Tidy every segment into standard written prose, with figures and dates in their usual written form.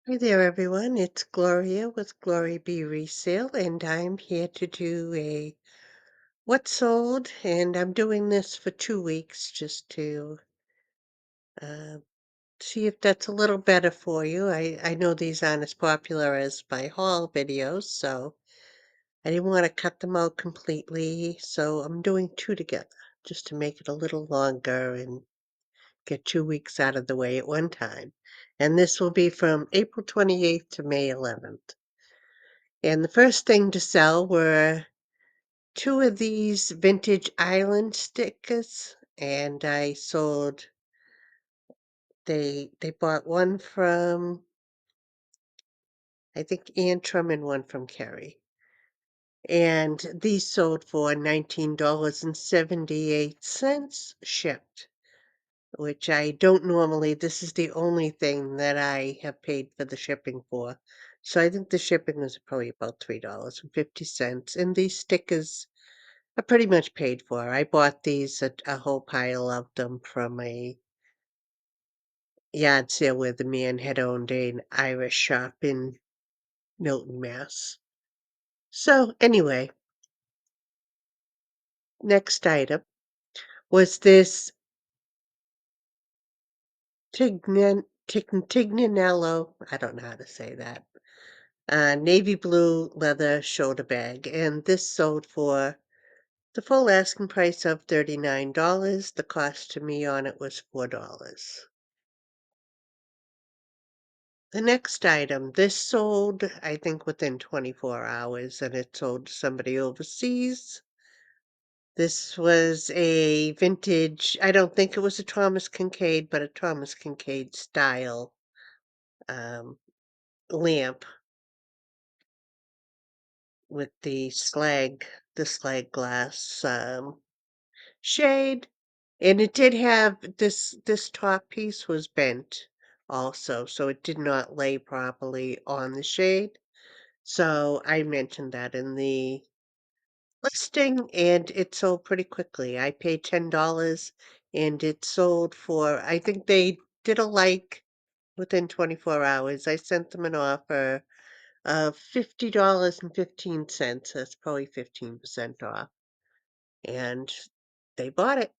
Hey there, everyone. It's Gloria with Glory Be Resale, and I'm here to do a what sold, and I'm doing this for 2 weeks just to uh, see if that's a little better for you. I know these aren't as popular as my haul videos, so I didn't want to cut them out completely, so I'm doing two together just to make it a little longer and get 2 weeks out of the way at one time. And this will be from April 28th to May 11th. And the first thing to sell were two of these vintage island stickers, and I sold they bought one from, I think, Antrim and one from Kerry. And these sold for $19.78 shipped, which I don't normally. This is the only thing that I have paid for the shipping for. So I think the shipping was probably about $3.50. And these stickers I pretty much paid for. I bought these, a whole pile of them from a yard sale where the man had owned an Irish shop in Milton, Mass. So anyway, next item was this Tignanello, I don't know how to say that, navy blue leather shoulder bag, and this sold for the full asking price of $39. The cost to me on it was $4. The next item, this sold, I think, within 24 hours, and it sold to somebody overseas. This was a vintage, I don't think it was a Thomas Kincaid, but a Thomas Kincaid style um, lamp with the slag glass shade. And it did have this top piece was bent also, so it did not lay properly on the shade. So I mentioned that in the listing, and it sold pretty quickly. I paid $10 and it sold for, I think they did a like within 24 hours. I sent them an offer of $50.15. That's probably 15% off. And they bought it.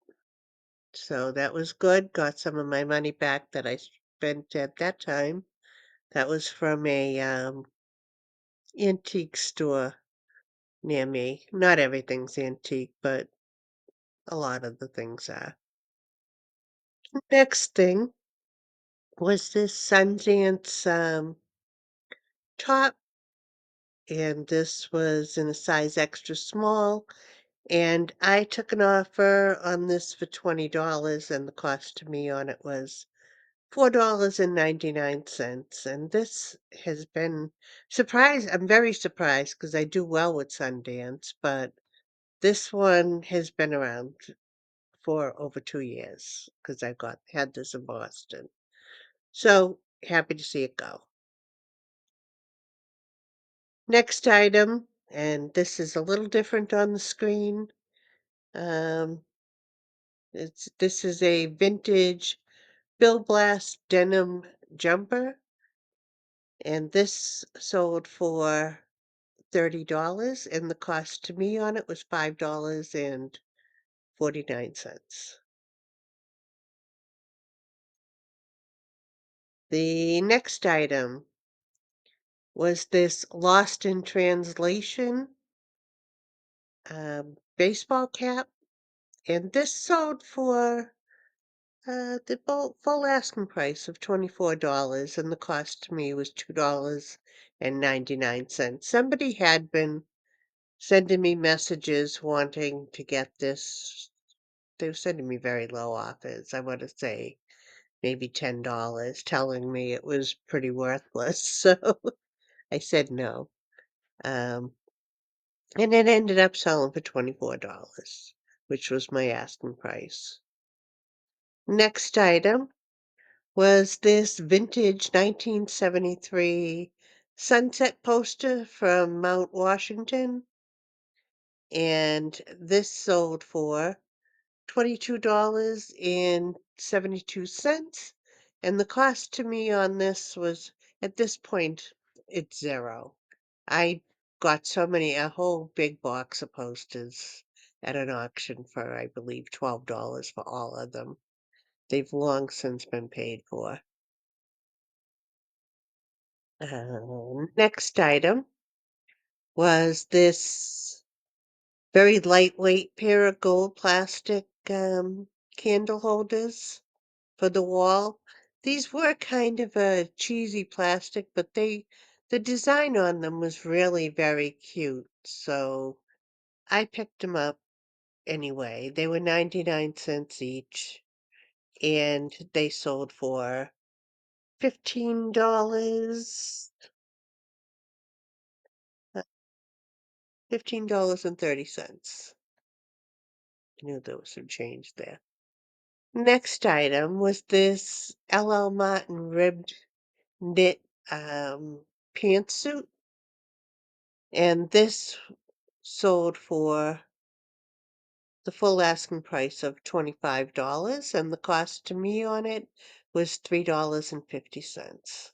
So that was good. Got some of my money back that I spent at that time. That was from a antique store near me. Not everything's antique, but a lot of the things are. Next thing was this Sundance top, and this was in a size extra small. And I took an offer on this for $20, and the cost to me on it was $4.99. And this has been surprised. I'm very surprised because I do well with Sundance, but this one has been around for over 2 years because I got had this in Boston. So happy to see it go. Next item, and this is a little different on the screen. Um, this is a vintage Bill Blast denim jumper, and this sold for $30, and the cost to me on it was $5.49. The next item was this Lost in Translation baseball cap, and this sold for the full asking price of $24, and the cost to me was $2.99. Somebody had been sending me messages wanting to get this. They were sending me very low offers. I want to say maybe $10, telling me it was pretty worthless. So I said no. Um, and it ended up selling for $24, which was my asking price. Next item was this vintage 1973 sunset poster from Mount Washington, and this sold for $22.72, and the cost to me on this was At this point, it's 0. I got a whole big box of posters at an auction for, I believe, $12 for all of them. They've long since been paid for. Next item was this very lightweight pair of gold plastic candle holders for the wall. These were kind of a cheesy plastic, but the design on them was really very cute. So I picked them up anyway. They were 99 cents each, and they sold for $15, uh, $15.30. Knew there was some change there. Next item was this LL Martin ribbed knit pantsuit, and this sold for the full asking price of $25, and the cost to me on it was $3.50.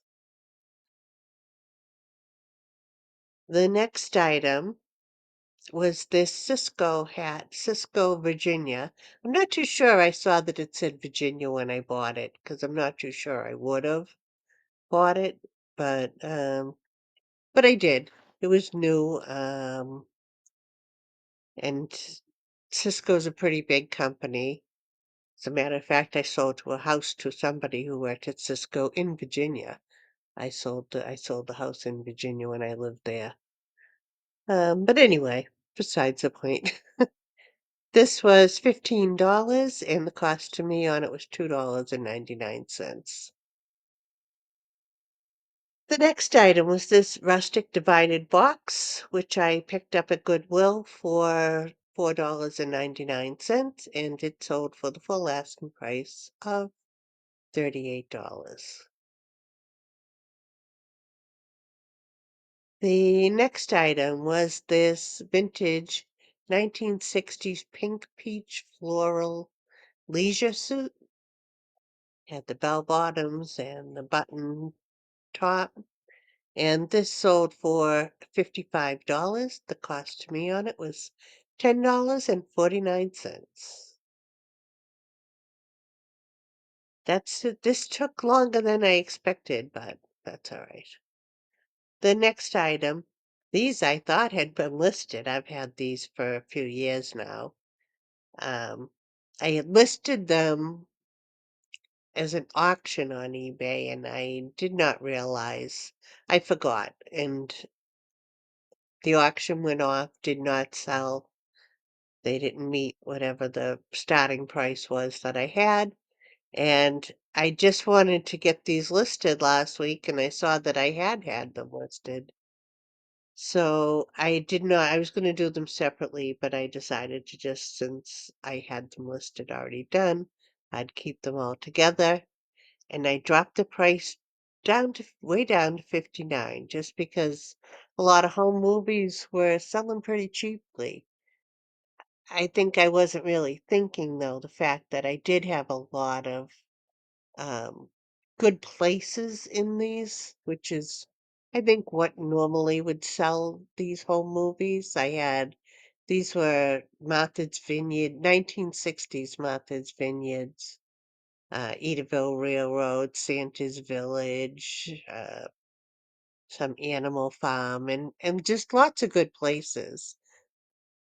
The next item was this Cisco hat, Cisco, Virginia. I'm not too sure I saw that it said Virginia when I bought it, because I'm not too sure I would have bought it, but I did. It was new, and Cisco's a pretty big company. As a matter of fact, I sold to a house to somebody who worked at Cisco in Virginia. I sold the house in Virginia when I lived there. But anyway, besides the point. This was $15, and the cost to me on it was $2.99. The next item was this rustic divided box, which I picked up at Goodwill for $4.99, and it sold for the full asking price of $38. The next item was this vintage 1960s pink peach floral leisure suit. Had the bell bottoms and the button top. And this sold for $55. The cost to me on it was $10.49. That's it. This took longer than I expected, but that's all right. The next item, these I thought had been listed. I've had these for a few years now. Um, I had listed them as an auction on eBay, and I did not realize, I forgot, and the auction went off, did not sell. They didn't meet whatever the starting price was that I had, and I just wanted to get these listed last week, and I saw that I had them listed. So I was gonna do them separately, but I decided to just, since I had them listed already done, I'd keep them all together, and I dropped the price way down to 59, just because a lot of home movies were selling pretty cheaply. I think I wasn't really thinking, though, the fact that I did have a lot of um, good places in these, which is, I think, what normally would sell these home movies. These were Martha's Vineyard, 1960s Martha's Vineyards, Edaville Railroad, Santa's Village, some Animal Farm, and just lots of good places.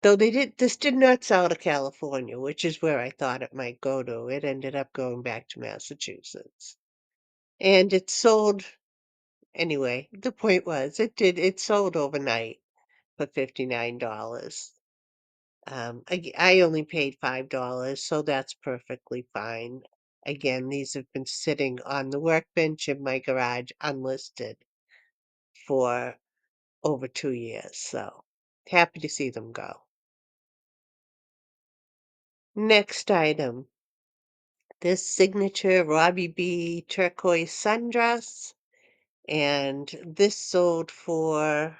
Though this did not sell to California, which is where I thought it might go to. It ended up going back to Massachusetts. And it sold anyway, the point was it sold overnight for $59. I only paid $5, so that's perfectly fine. Again, these have been sitting on the workbench in my garage unlisted for over 2 years, so happy to see them go. Next item, this signature Robbie B turquoise sundress, and this sold for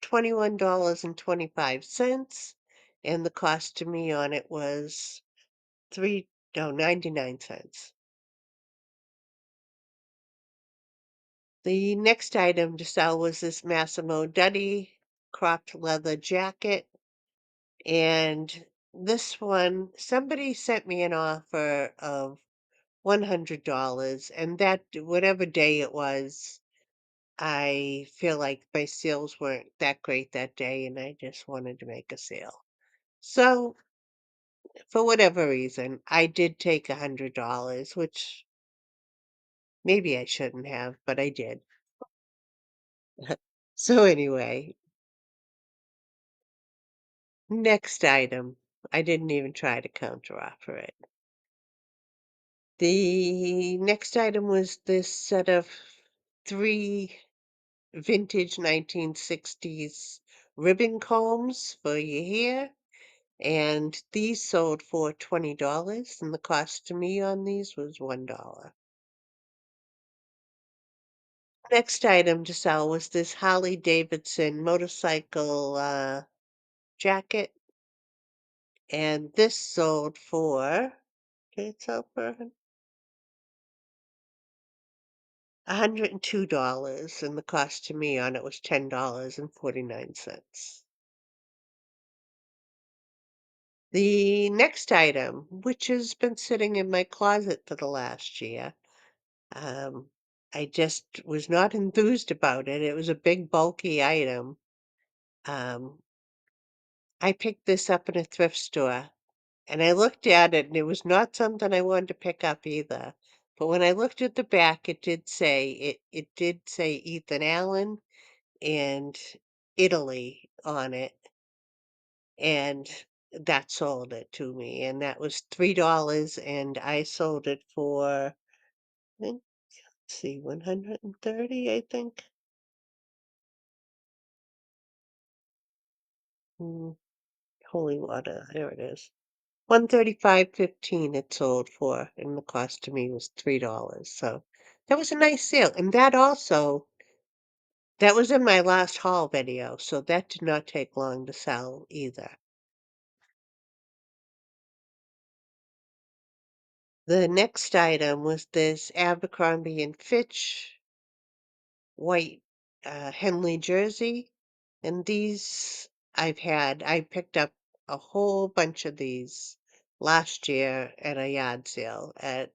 $21.25, and the cost to me on it was three no 99 cents. The next item to sell was this Massimo Dutti cropped leather jacket. And this one, somebody sent me an offer of $100. And that, whatever day it was, I feel like my sales weren't that great that day, and I just wanted to make a sale. So, for whatever reason, I did take $100, which maybe I shouldn't have, but I did. So anyway, next item. I didn't even try to counteroffer it. The next item was this set of three vintage 1960s ribbon combs for your hair. And these sold for $20, and the cost to me on these was $1. Next item to sell was this Harley Davidson motorcycle jacket, and this sold for, did it sell for $102, and the cost to me on it was $10.49. The next item, which has been sitting in my closet for the last year, Um, I just was not enthused about it. It was a big, bulky item. Um, I picked this up in a thrift store and I looked at it and it was not something I wanted to pick up either. But when I looked at the back, it did say Ethan Allen and Italy on it, and that sold it to me. And that was $3, and I sold it for, let's see, 130, I think. Mm, Holy water, there it is. 135.15 it sold for, and the cost to me was $3. So that was a nice sale. And that was in my last haul video, so that did not take long to sell either. The next item was this Abercrombie and Fitch white Henley jersey. And these I picked up a whole bunch of these last year at a yard sale at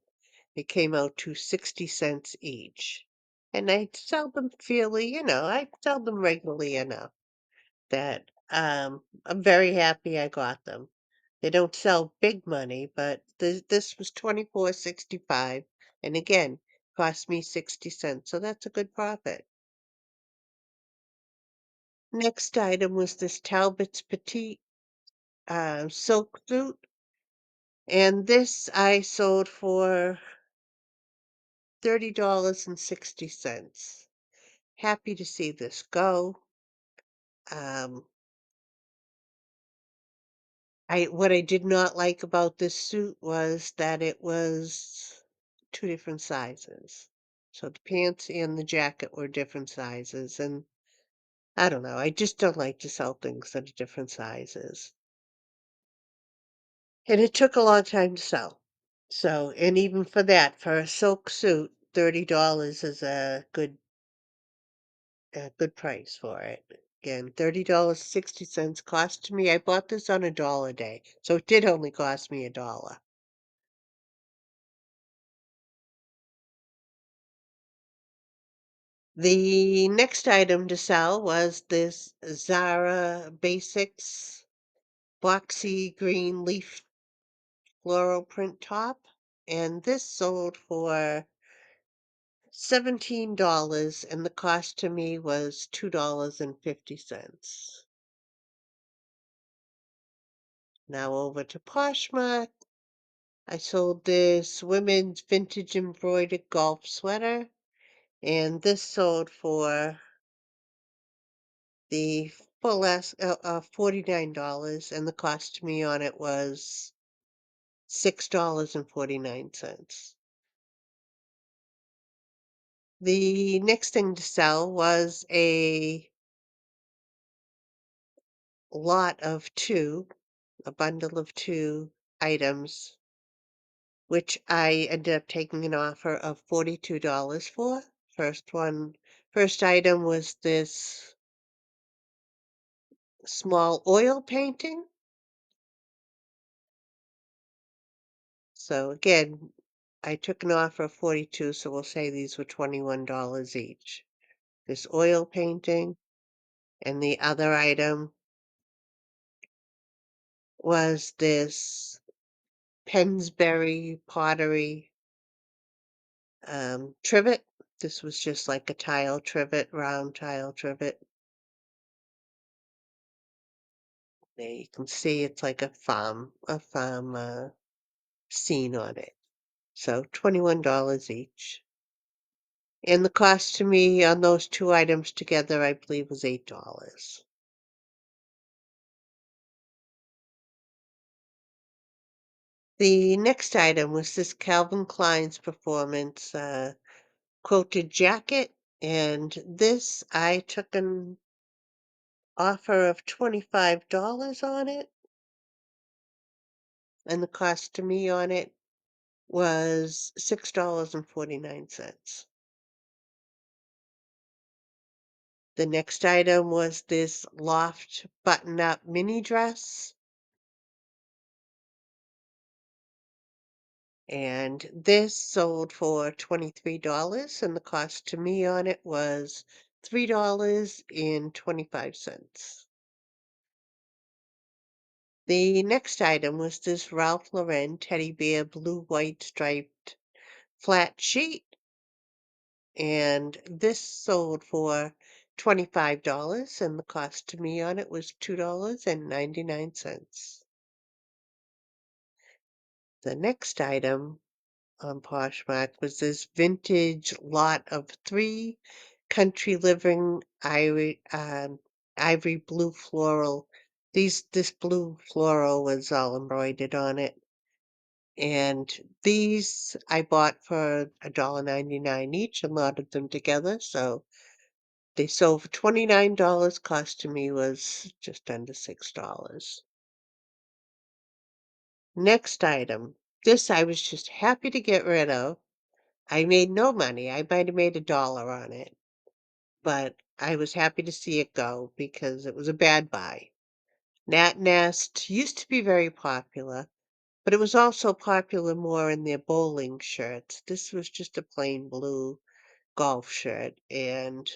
it came out to 60 cents each. And I sell them I sell them regularly enough that I'm very happy I got them. They don't sell big money, but this was 24.65, and again, cost me 60 cents, so that's a good profit. Next item was this Talbot's Petite silk suit, and this I sold for $30.60. Happy to see this go. Um, what I did not like about this suit was that it was two different sizes. So the pants and the jacket were different sizes, and I don't know, I just don't like to sell things that are different sizes. And it took a long time to sell. So, and even for that, for a silk suit, $30 is a good price for it. Again, $30.60 cost to me. I bought this on $1 a day, so it did only cost me $1. The next item to sell was this Zara Basics boxy green leaf floral print top, and this sold for $17, and the cost to me was $2.50. Now over to Poshmark. I sold this women's vintage embroidered golf sweater, and this sold for the $49, and the cost to me on it was $6.49. The next thing to sell was lot of a bundle of two items, which I ended up taking an offer of $42 for. First item was this small oil painting. So again, I took an offer of 42, so we'll say these were $21 each. This oil painting, and the other item was this Pensbury pottery trivet. This was just like a tile trivet, round tile trivet. There you can see it's like a farm scene on it. So $21 each. And the cost to me on those two items together, I believe, was $8. The next item was this Calvin Klein's Performance quilted jacket, and this I took an offer of $25 on it, and the cost to me on it was $6.49. The next item was this loft button-up mini dress, and this sold for $23, and the cost to me on it was $3.25. The next item was this Ralph Lauren teddy bear blue-white striped flat sheet, and this sold for $25, and the cost to me on it was $2.99. The next item on Poshmark was this vintage lot of three country living ivory blue floral. This blue floral was all embroidered on it. And these I bought for $1.99 each and loaded them together. So they sold for $29. Cost to me was just under $6. Next item. This I was just happy to get rid of. I made no money. I might have made $1 on it, but I was happy to see it go because it was a bad buy. Nat Nest used to be very popular, but it was also popular more in their bowling shirts. This was just a plain blue golf shirt, and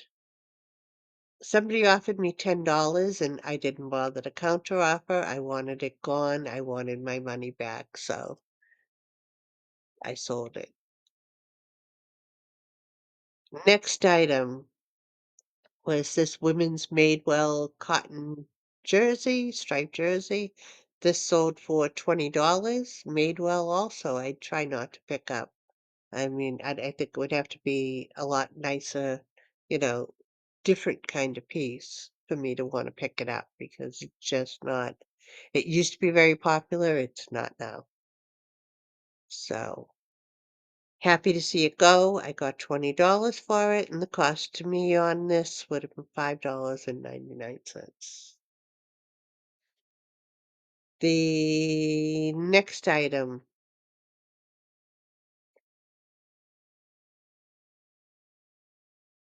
somebody offered me $10 and I didn't bother to counter offer. I wanted it gone. I wanted my money back, so I sold it. Next item was this women's Madewell cotton jersey, striped jersey. This sold for $20. Madewell also, I try not to pick up. I mean, I think it would have to be a lot nicer, you know, different kind of piece for me to want to pick it up because it's just not. It used to be very popular. It's not now. So happy to see it go. I got $20 for it, and the cost to me on this would have been $5.99. The next item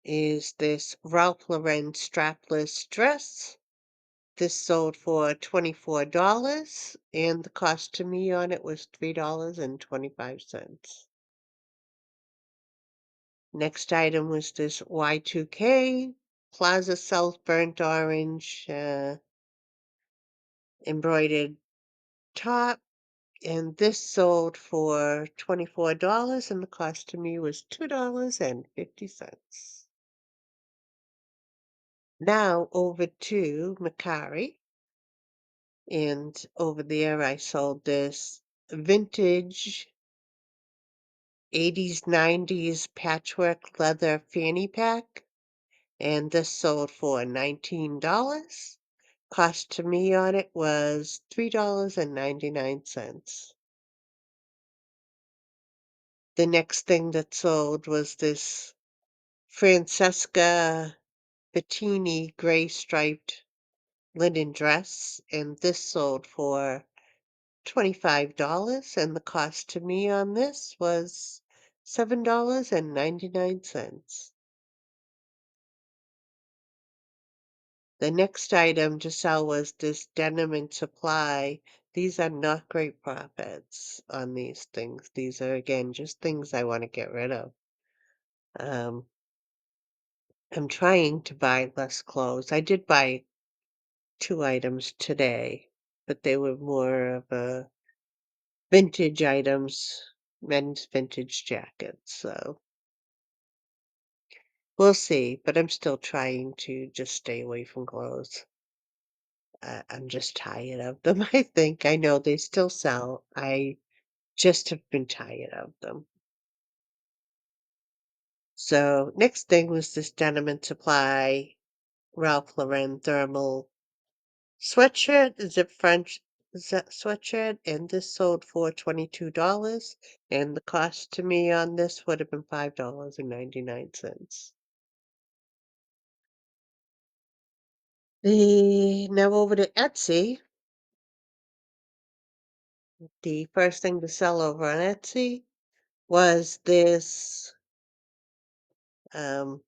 is this Ralph Lauren strapless dress. This sold for $24, and the cost to me on it was $3.25. Next item was this Y2K Plaza South burnt orange embroidered top, and this sold for $24, and the cost to me was $2.50. Now over to Mercari, and over there I sold this vintage 80s, 90s patchwork leather fanny pack, and this sold for $19. Cost to me on it was $3.99. The next thing that sold was this Francesca Bettini gray striped linen dress, and this sold for $25, and the cost to me on this was $7.99. The next item to sell was this Denim& and Supply. These are not great profits on these things. These are, again, just things I wanna get rid of. Um, I'm trying to buy less clothes. I did buy 2 items today, but they were more of a vintage items, men's vintage jackets, so we'll see, but I'm still trying to just stay away from clothes. I'm just tired of them, I think. I know they still sell. I just have been tired of them. So, next thing was this Denim& and Supply Ralph Lauren thermal sweatshirt, zip French sweatshirt, and this sold for $22, and the cost to me on this would have been $5.99. The Now over to Etsy. The first thing to sell over on Etsy was this um,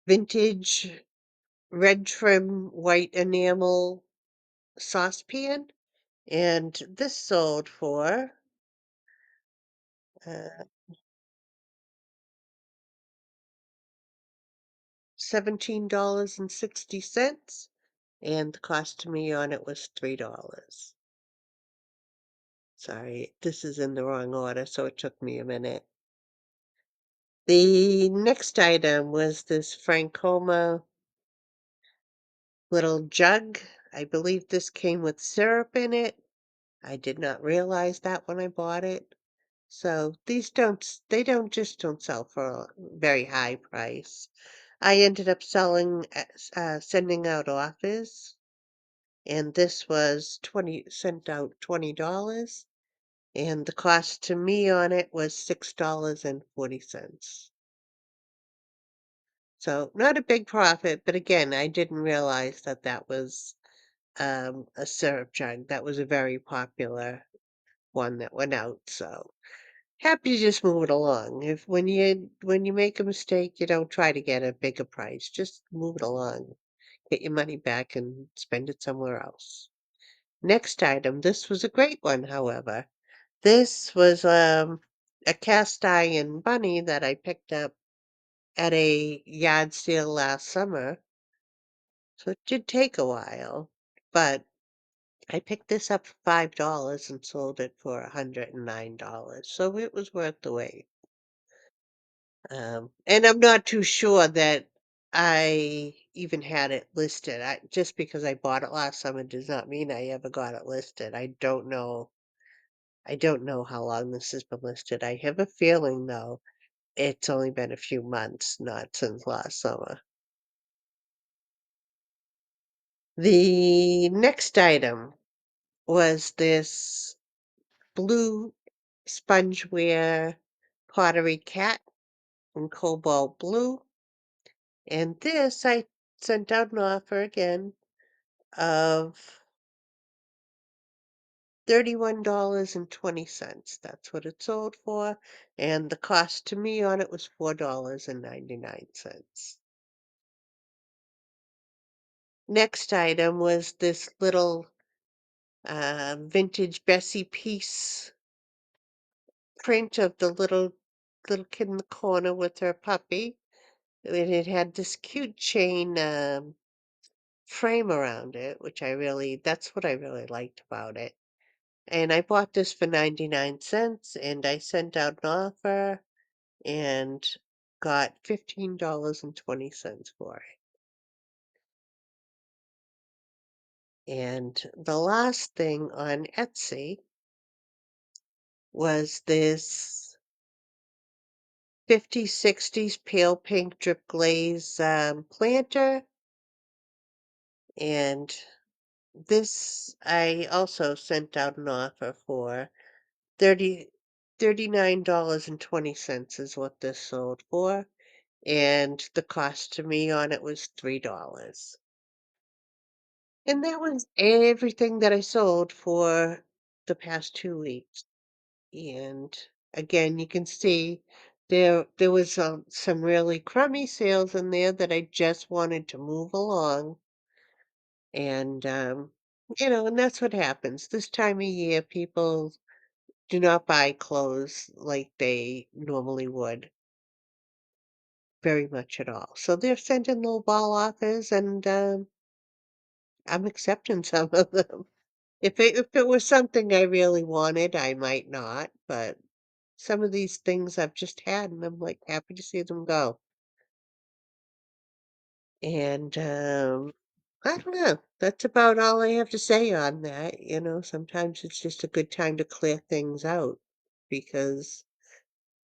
vintage red trim white enamel saucepan, and this sold for uh, $17.60, and the cost to me on it was $3. Sorry, this is in the wrong order, so it took me a minute. The next item was this Francoma little jug. I believe this came with syrup in it. I did not realize that when I bought it. So these they don't sell for a very high price. I ended up sending out offers, and this was sent out $20, and the cost to me on it was $6.40. So not a big profit, but again, I didn't realize that that was a syrup jug. That was a very popular one that went out. So happy to just move it along. If when you make a mistake, you don't try to get a bigger price. Just move it along. Get your money back and spend it somewhere else. Next item. This was a great one, however. This was a cast iron bunny that I picked up at a yard sale last summer. So it did take a while, but I picked this up for $5 and sold it for $109. So it was worth the wait. And I'm not too sure that I even had it listed. Just because I bought it last summer does not mean I ever got it listed. I don't know. I don't know how long this has been listed. I have a feeling though it's only been a few months, not since last summer. The next item was this blue spongeware pottery cat in cobalt blue. And this I sent out an offer again of $31.20. That's what it sold for. And the cost to me on it was $4.99. Next item was this little vintage Bessie piece print of the little kid in the corner with her puppy. And it had this cute chain frame around it, which that's what I really liked about it. And I bought this for 99 cents and I sent out an offer and got $15.20 for it. And the last thing on Etsy was this 50s, 60s pale pink drip glaze planter. And this I also sent out an offer for 39.20 is what this sold for, and the cost to me on it was $3. And that was everything that I sold for the past 2 weeks. And again, you can see There was, some really crummy sales in there that I just wanted to move along, and, and that's what happens. This time of year, people do not buy clothes like they normally would, very much at all. So they're sending low ball offers, and, I'm accepting some of them. If it was something I really wanted, I might not, but some of these things I've just had, and I'm, like, happy to see them go. And, I don't know. That's about all I have to say on that. Sometimes it's just a good time to clear things out because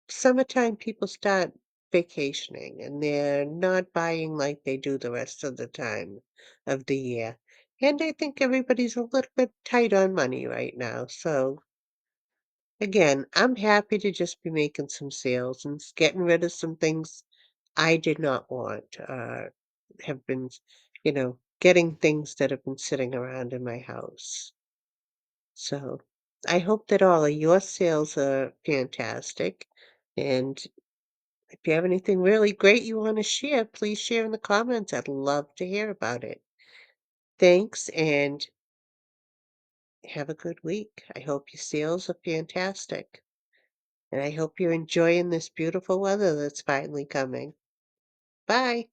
summertime people start vacationing and they're not buying like they do the rest of the time of the year. And I think everybody's a little bit tight on money right now. So again, I'm happy to just be making some sales and getting rid of some things I did not want. Have been, getting things that have been sitting around in my house. So I hope that all of your sales are fantastic. And if you have anything really great you want to share, please share in the comments. I'd love to hear about it. Thanks and have a good week. I hope your sales are fantastic. And I hope you're enjoying this beautiful weather that's finally coming. Bye.